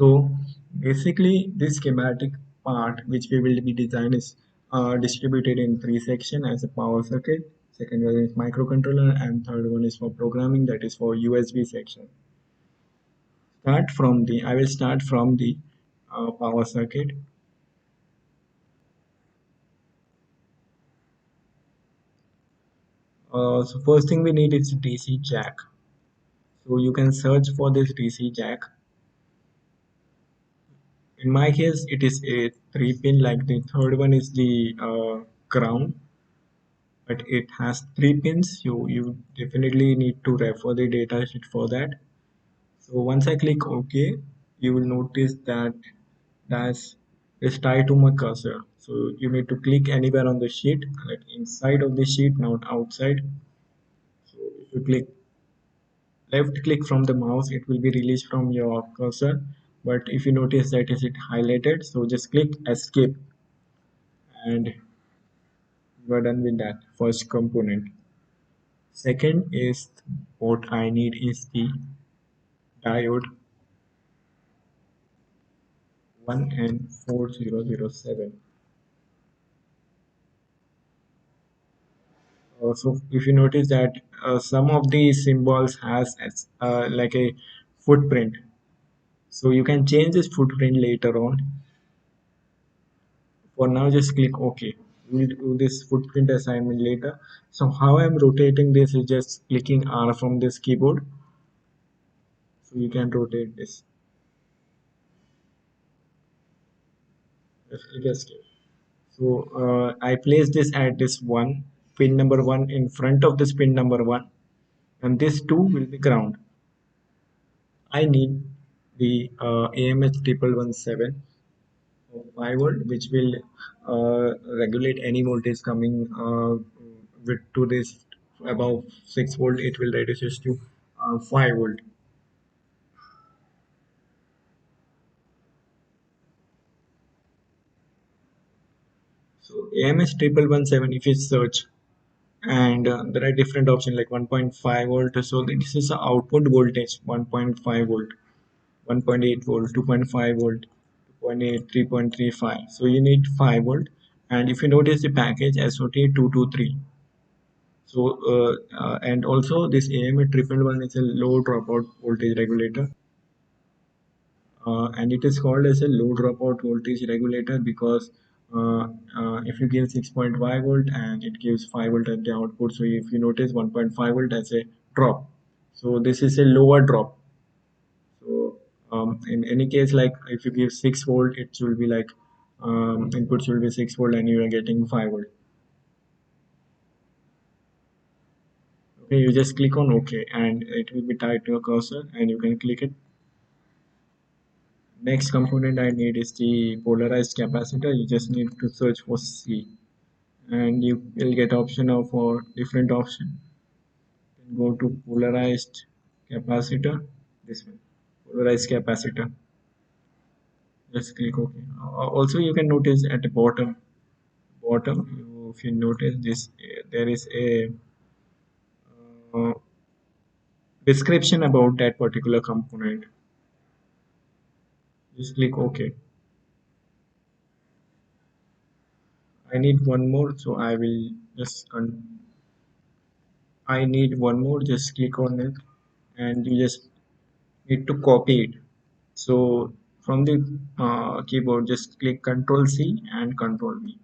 So basically this schematic part which we will be design is distributed in three sections as a power circuit. Second one is microcontroller and third one is for programming, that is for USB section. I will start from the power circuit. So first thing we need is DC jack. So you can search for this DC jack. In my case, it is a 3 pin, like the third one is the ground, but it has 3 pins. You definitely need to refer the data sheet for that. So once I click OK, you will notice that that's is tied to my cursor. So you need to click anywhere on the sheet, like inside of the sheet, not outside. So if you click left click from the mouse, it will be released from your cursor. But if you notice that is it highlighted, so just click escape and you are done with that first component. Second is what I need is the diode 1N4007. So if you notice that some of the symbols has like a footprint, so you can change this footprint later on. For now, just click OK. We'll do this footprint assignment later. So how I'm rotating this is just clicking R from this keyboard. So you can rotate this. Just click escape. So I place this at this one, pin number one in front of this pin number one, and this two will be ground. I need the AMH 1117 of 5 volt, which will regulate any voltage coming with to this above 6 volt. It will reduce it to 5 volt. So AMH 1117, if you search, and there are different options like 1.5 volt. So this is the output voltage 1.5 volt, 1.8 volt, 2.5 volt, 2.8, 3.35. So you need 5 volt. And if you notice the package SOT223. So and also this AMA triple one is a low dropout voltage regulator, and it is called as a low dropout voltage regulator because if you give 6.5 volt and it gives 5 volt at the output, so if you notice 1.5 volt as a drop, so this is a lower drop. So in any case, like if you give 6 volt, it will be like inputs will be 6 volt and you are getting 5 volt. Okay, you just click on OK and it will be tied to your cursor and you can click it. Next component I need is the polarized capacitor. You just need to search for C and you will get option of for different option. Go to polarized capacitor, this one, polarized capacitor. Just click OK. Also you can notice at the bottom if you notice this, there is a uh, description about that particular component. Just click OK. I need one more, so I will just I need one more, just click on it and you just need to copy it. So from the keyboard, just click Control C and Control V.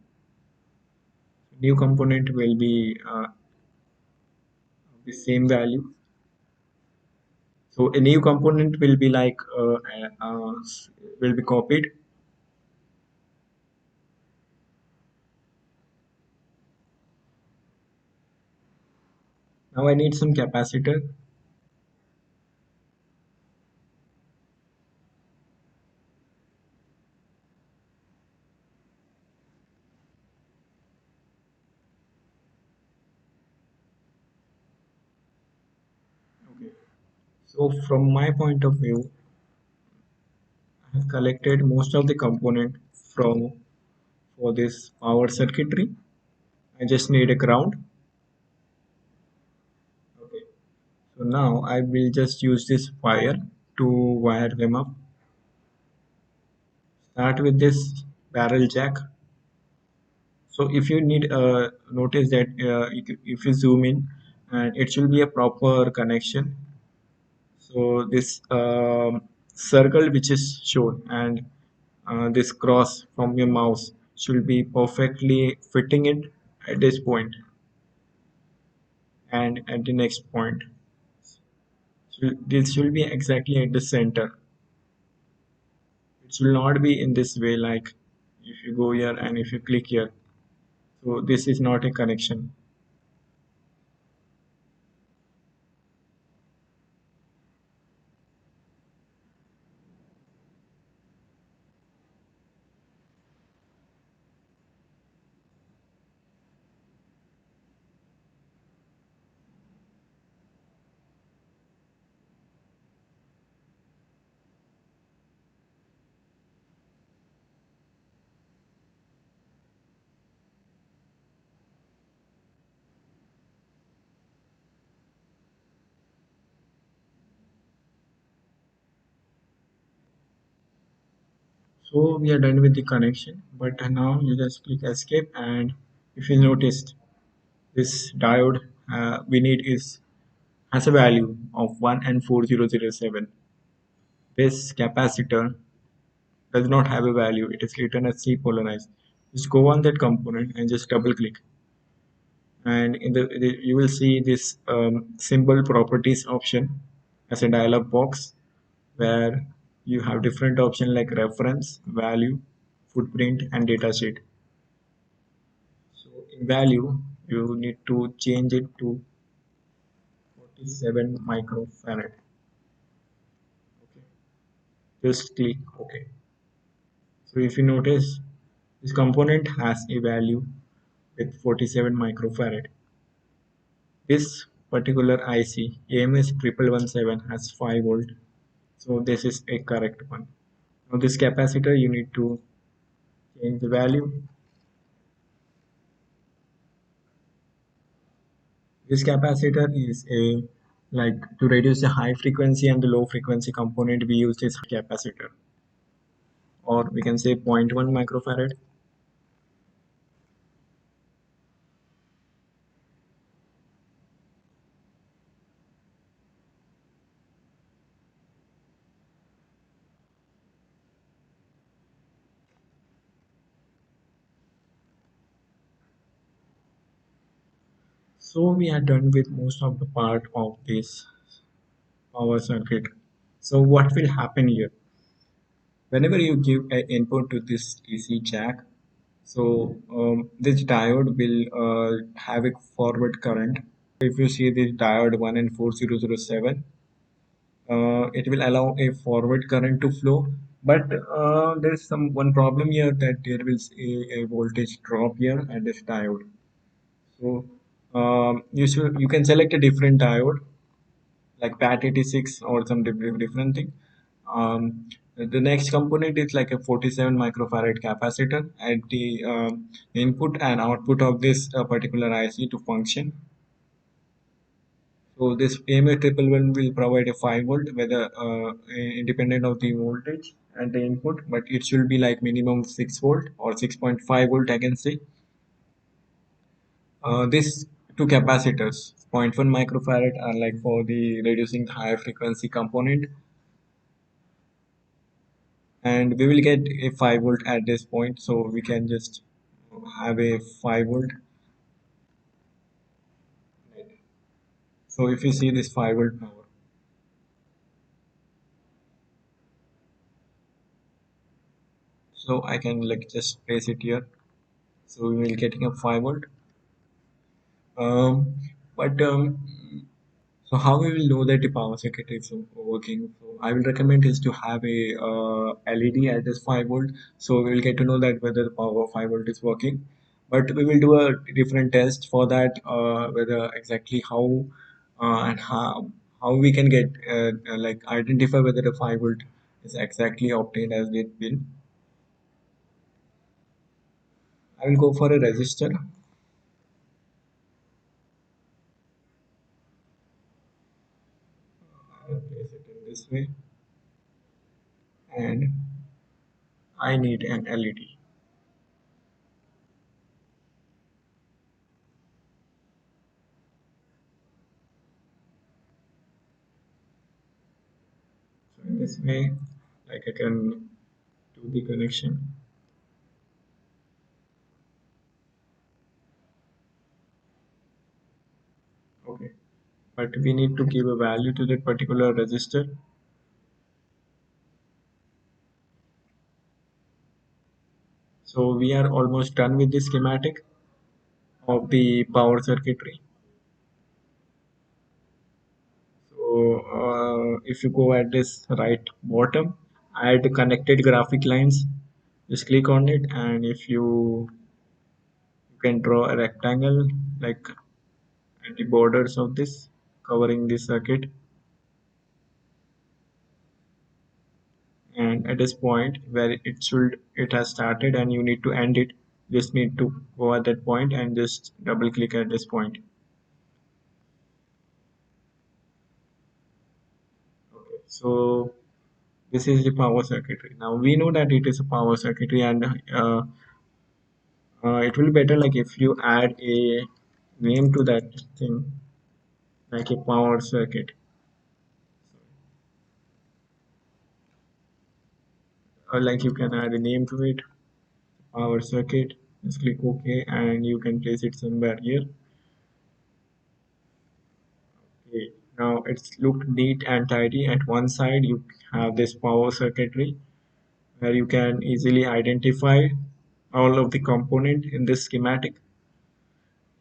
New component will be the same value. So a new component will be like will be copied. Now I need some capacitor. Okay. So from my point of view, I have collected most of the component from for this power circuitry. I just need a ground. Okay. So now I will just use this wire to wire them up. Start with this barrel jack. So if you need notice that if you zoom in, and it should be a proper connection. So this circle which is shown and this cross from your mouse should be perfectly fitting it at this point and at the next point. So this should be exactly at the center. It should not be in this way like if you go here and if you click here. So this is not a connection. So we are done with the connection, but now you just click escape and if you noticed this diode we need is has a value of 1 and 4007. This capacitor does not have a value. It is written as C polarized. Just go on that component and just double click. And in you will see this symbol properties option as a dialog box where you have different options like reference, value, footprint, and datasheet. So in value, you need to change it to 47 microfarad. Okay. Just click OK. So if you notice, this component has a value with 47 microfarad. This particular IC AMS 1117 has 5 volt. So this is a correct one. Now this capacitor you need to change the value. This capacitor is a like to reduce the high frequency and the low frequency component we use this capacitor or we can say zero point 0.1 microfarad. So we are done with most of the part of this power circuit. So what will happen here? Whenever you give an input to this DC jack, so this diode will have a forward current. If you see this diode 1 and 4007, it will allow a forward current to flow. But there is some one problem here that there will be a voltage drop here at this diode. So you can select a different diode like PAT86 or some different thing. The next component is like a 47 microfarad capacitor at the input and output of this particular IC to function. So this AMA triple one will provide a 5 volt, whether independent of the voltage and the input, but it should be like minimum 6 volt or 6.5 volt, I can say. This two capacitors, zero point 0.1 microfarad, are like for the reducing the high frequency component, and we will get a 5 volt at this point, so we can just have a 5 volt. So if you see this 5 volt power, so I can like just place it here. So we will getting a 5 volt. Um, but so how we will know that the power circuit is working? So I will recommend is to have a LED at this 5 volt. So we will get to know that whether the power 5 volt is working. But we will do a different test for that, whether exactly and how we can get like identify whether the 5 volt is exactly obtained as it been. I will go for a resistor. I will place it in this way and I need an LED. So in this way, like I can do the connection. Okay. But we need to give a value to that particular resistor. So we are almost done with the schematic of the power circuitry. So if you go at this right bottom, add connected graphic lines, just click on it, and if you can draw a rectangle like at the borders of this covering the circuit, and at this point where it has started and you need to end it, just need to go at that point and just double click at this point. Okay, so this is the power circuitry. Now we know that it is a power circuitry, and it will be better like if you add a name to that thing, like a power circuit, or like you can add a name to it, power circuit. Just click OK, and you can place it somewhere here. Okay. Now it's looked neat and tidy. At one side, you have this power circuitry where you can easily identify all of the component in this schematic.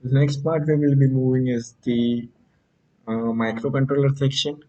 The next part we will be moving is the microcontroller section.